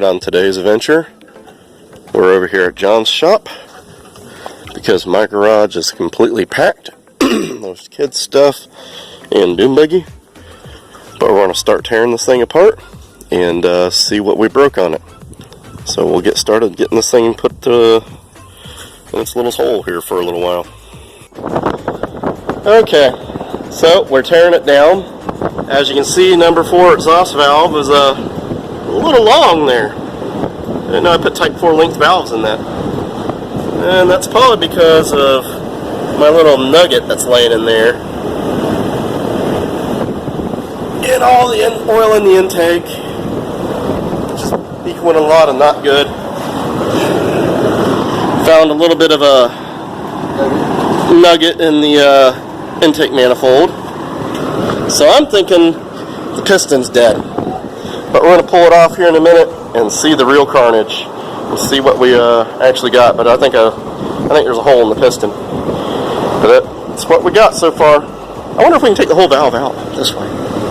on today's adventure. We're over here at John's shop because my garage is completely packed. There's kids stuff and dune buggy. But we're going to start tearing this thing apart and see what we broke on it. So we'll get started getting this thing put in its little hole here for a little while. Okay, so we're tearing it down. As you can see, number 4 exhaust valve is a little long there. I didn't know I put type 4 length valves in that. And that's probably because of my little nugget that's laying in there. Get all the oil in the intake. Just equaling a lot of not good. Found a little bit of a nugget in the intake manifold. So I'm thinking the piston's dead. But we're going to pull it off here in a minute and see the real carnage. And see what we actually got. But I think there's a hole in the piston. But that's what we got so far. I wonder if we can take the whole valve out this way.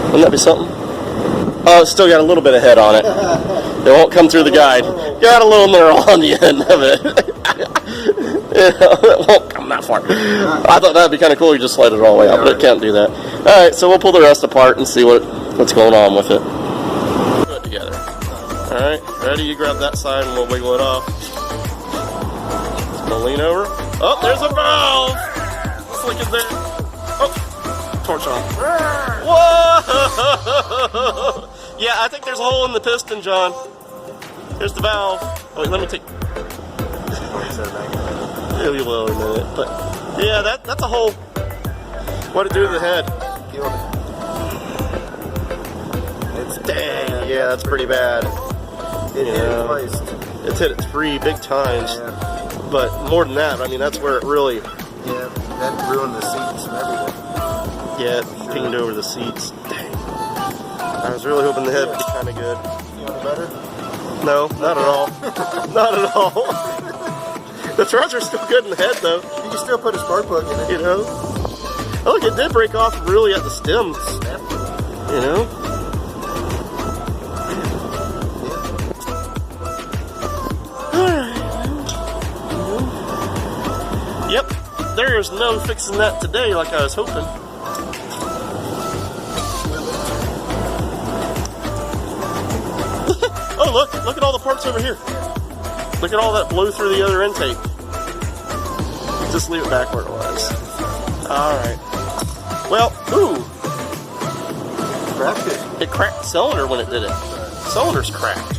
Wouldn't that be something? Oh, it's still got a little bit of head on it. It won't come through the guide. Got a little mineral on the end of it. It won't come that far. I thought that'd be kind of cool. You just slide it all the way out, but it can't do that. All right, so we'll pull the rest apart and see what's going on with it. Put it together. All right, ready? You grab that side and we'll wiggle it off. Just gonna lean over. Oh, there's a valve. Let's look at there. Oh, torch on. Whoa! Yeah, I think there's a hole in the piston, John. There's the valve. Oh, wait, let me take. Maybe will in a minute, but yeah, that's a hole. What'd it do to the head? It's dang. Yeah, that's pretty bad. It hit it twice. It's hit it 3 big times. Yeah. But more than that, I mean, that's where it really. Yeah, that ruined the seats and everything. Yeah, it pinged over the seats. Dang. I was really hoping the head would be kind of good. You want it better? No, not at all. Not at all. The threads are still good in the head, though. You can still put a spark plug in it. You know? Oh, look, it did break off really at the stems. You know? Yep, there's no fixing that today like I was hoping. Oh, look at all the parts over here. Look at all that blew through the other intake. Just leave it back where it was. Alright. Well, ooh. Cracked it. It cracked the cylinder when it did it. The cylinder's cracked.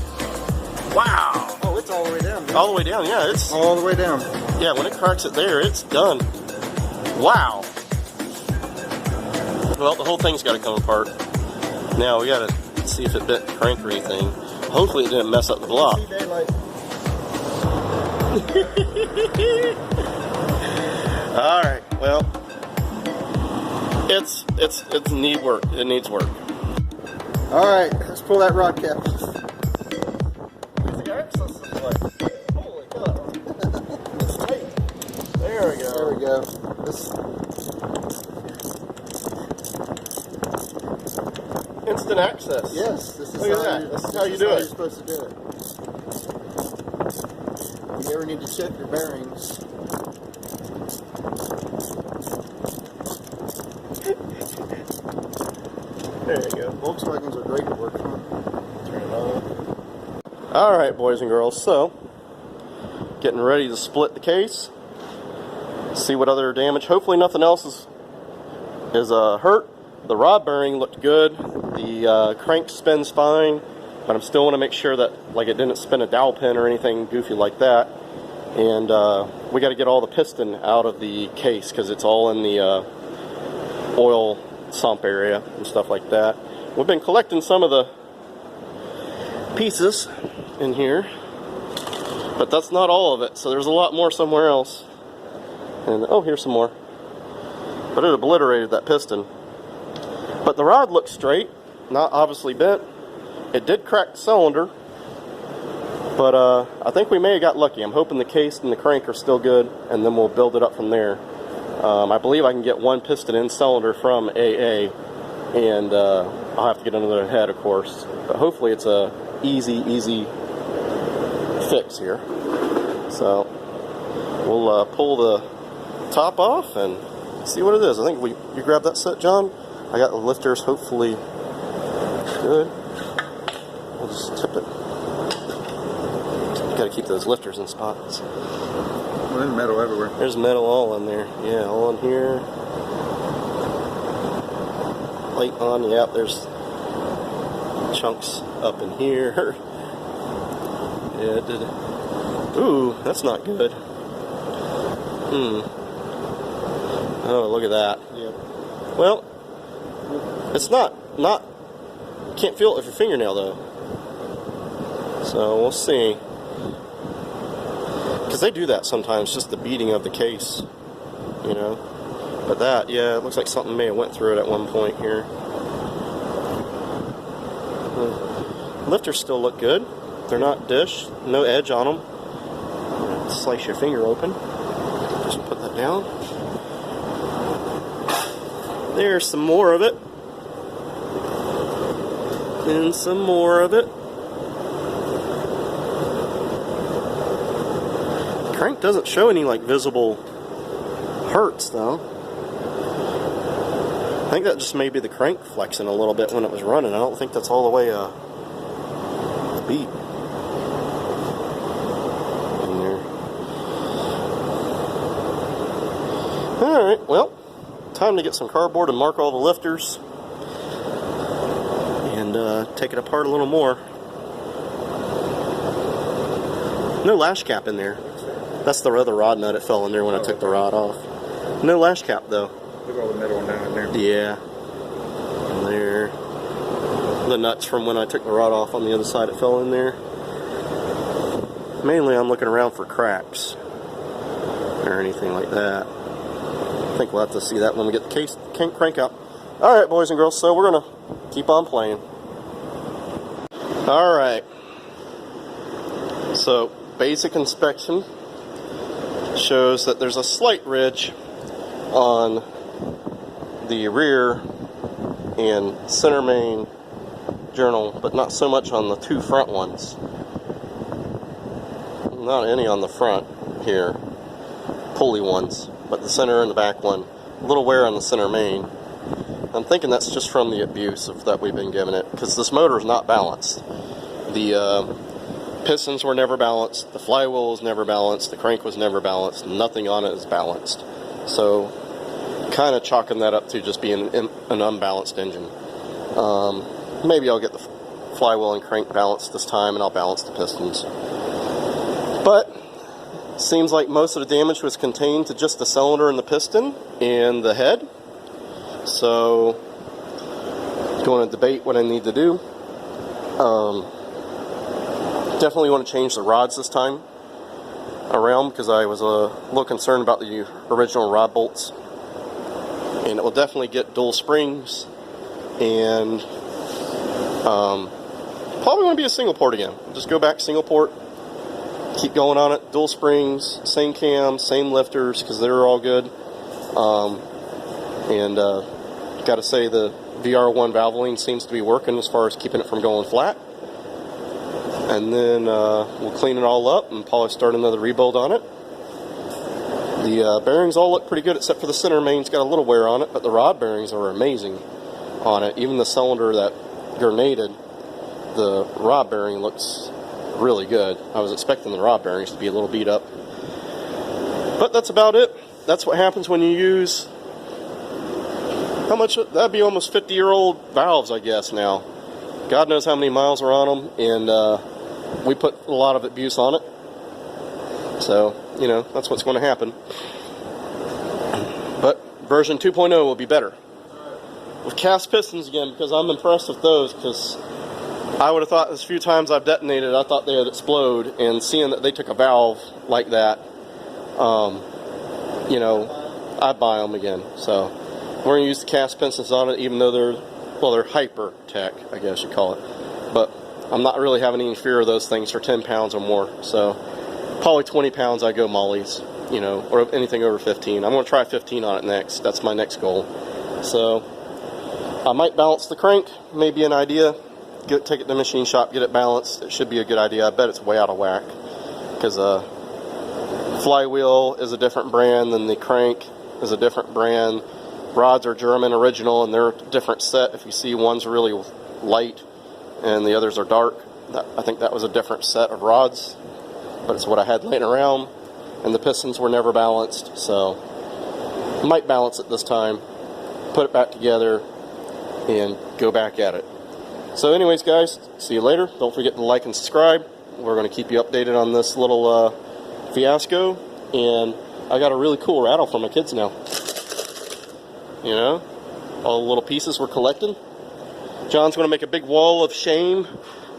Wow. Oh, it's all the way down. Dude. All the way down, yeah. It's all the way down. Yeah, when it cracks it there, it's done. Wow. Well, the whole thing's got to come apart. Now, we got to see if it bit the crank or anything. Hopefully it didn't mess up the block. Alright, well, it's neat work. It needs work. Alright, let's pull that rod cap. What's the access look like? Holy cow. It's tight. There we go. There we go. Instant access. Yes, this is how you do it. You're supposed to do it. If you ever need to check your bearings. There you go. Volkswagens are great to work on. Turn it on. Alright, boys and girls, so getting ready to split the case. See what other damage. Hopefully nothing else is hurt. The rod bearing looked good. The crank spins fine, but I'm still want to make sure that it didn't spin a dowel pin or anything goofy like that. And we got to get all the piston out of the case because it's all in the oil sump area and stuff like that. We've been collecting some of the pieces in here, but that's not all of it. So there's a lot more somewhere else. And oh, here's some more. But it obliterated that piston. But the rod looks straight, not obviously bent. It did crack the cylinder, but I think we may have got lucky. I'm hoping the case and the crank are still good, and then we'll build it up from there. I believe I can get one piston in cylinder from AA, and I'll have to get another head, of course. But hopefully it's a easy fix here. So we'll pull the top off and see what it is. I think you grab that set, John. I got the lifters hopefully good. We'll just tip it. Got to keep those lifters in spots. Well, there's metal everywhere. There's metal all in there. Yeah, all in here. Light on. Yep, there's chunks up in here. Yeah, it did. Ooh, that's not good. Oh, look at that. Yep. Well, it's not, can't feel it with your fingernail though. So we'll see. Because they do that sometimes, just the beating of the case, you know. But that, yeah, it looks like something may have went through it at one point here. Lifters still look good. They're not dish, no edge on them. Slice your finger open. Just put that down. There's some more of it. And some more of it. Crank doesn't show any like visible hurts though. I think that just may be the crank flexing a little bit when it was running. I don't think that's all the way beat. In there. Alright, well, time to get some cardboard and mark all the lifters. And take it apart a little more. No lash cap in there. That's the other rod nut. It fell in there when I took the rod off. No lash cap though. Look at all the metal down in there. Yeah. And there. The nuts from when I took the rod off on the other side, it fell in there. Mainly I'm looking around for cracks or anything like that. I think we'll have to see that when we get the case crank out. Alright, boys and girls, so we're going to keep on playing. Alright. So, basic inspection shows that there's a slight ridge on the rear and center main journal, but not so much on the two front ones. Not any on the front here, pulley ones, but the center and the back one. A little wear on the center main. I'm thinking that's just from the abuse that we've been giving it, because this motor is not balanced. The pistons were never balanced, the flywheel was never balanced, the crank was never balanced, nothing on it is balanced. So, kind of chalking that up to just being an unbalanced engine. Maybe I'll get the flywheel and crank balanced this time, and I'll balance the pistons. But seems like most of the damage was contained to just the cylinder and the piston and the head. So, going to debate what I need to do. Definitely want to change the rods this time around, because I was a little concerned about the original rod bolts. And it will definitely get dual springs, and probably want to be a single port again. Just go back single port, keep going on it, dual springs, same cam, same lifters, because they're all good. Got to say the VR1 Valvoline seems to be working as far as keeping it from going flat. And then we'll clean it all up and probably start another rebuild on it. The bearings all look pretty good, except for the center main's got a little wear on it, but the rod bearings are amazing on it. Even the cylinder that grenaded, the rod bearing looks really good. I was expecting the rod bearings to be a little beat up. But that's about it. That's what happens when you use, how much, that'd be almost 50-year-old valves, I guess, now. God knows how many miles are on them, and we put a lot of abuse on it. So, you know, that's what's going to happen. But version 2.0 will be better. With cast pistons again, because I'm impressed with those, because I would have thought as few times I've detonated, I thought they would explode, and seeing that they took a valve like that, you know, I'd buy them again. So, we're going to use the cast pistons on it, even though they're hyper tech, I guess you call it. But I'm not really having any fear of those things for 10 pounds or more. So probably 20 pounds I go mollies, you know, or anything over 15. I'm going to try 15 on it next. That's my next goal. So I might balance the crank, maybe an idea. Take it to the machine shop, get it balanced. It should be a good idea. I bet it's way out of whack. because flywheel is a different brand than the crank is a different brand. Rods are German original, and they're a different set. If you see one's really light and the others are dark, I think that was a different set of rods, but it's what I had laying around, and the pistons were never balanced, so I might balance it this time, put it back together, and go back at it. So anyways, guys, see you later. Don't forget to like and subscribe. We're going to keep you updated on this little fiasco, and I got a really cool rattle for my kids now. You know, all the little pieces we're collecting. John's going to make a big wall of shame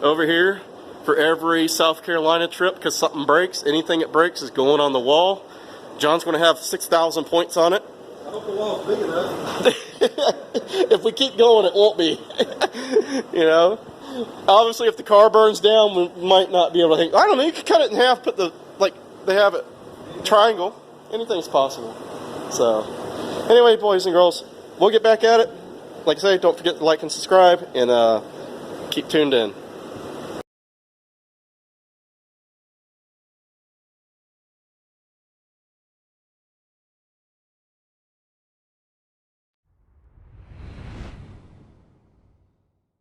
over here for every South Carolina trip because something breaks. Anything that breaks is going on the wall. John's going to have 6,000 points on it. I hope the wall's big enough. If we keep going, it won't be. You know? Obviously, if the car burns down, we might not be able to think. I don't know, you could cut it in half, put the, like, they have it, triangle. Anything's possible. So, anyway, boys and girls, we'll get back at it. Like I say, don't forget to like and subscribe, and keep tuned in.